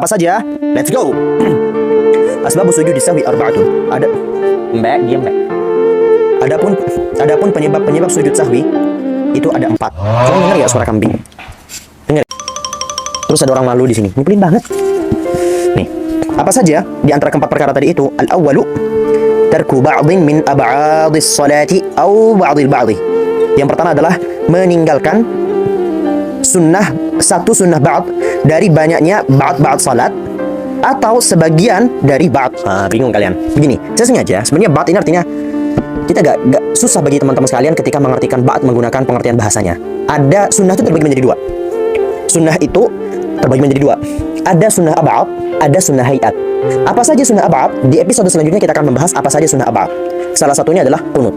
Apa saja? Let's go. Asbabus sujud sahwi arba'atun. Mbak, diam Mbak. Adapun penyebab sujud sahwi itu ada 4. Kalian dengar ya suara kambing? Dengar. Terus ada orang malu di sini. Nyebelin banget. Nih, apa saja di antara keempat perkara tadi itu? Al-awwalu tarku ba'dhin min ab'adis salati aw ba'dil ba'dhi. Yang pertama adalah meninggalkan satu sunnah ba'd dari banyaknya ba'd salat atau sebagian dari ba'd. Bingung kalian? Begini, saya sengaja sebenarnya ba'd ini artinya kita gak susah bagi teman-teman sekalian ketika mengartikan ba'd menggunakan pengertian bahasanya. Ada sunnah itu terbagi menjadi 2. Sunnah itu terbagi menjadi 2. Ada sunnah ab'ad, ada sunnah hayat. Apa saja sunnah ab'ad? Di episode selanjutnya kita akan membahas apa saja sunnah ab'ad. Salah satunya adalah qunut.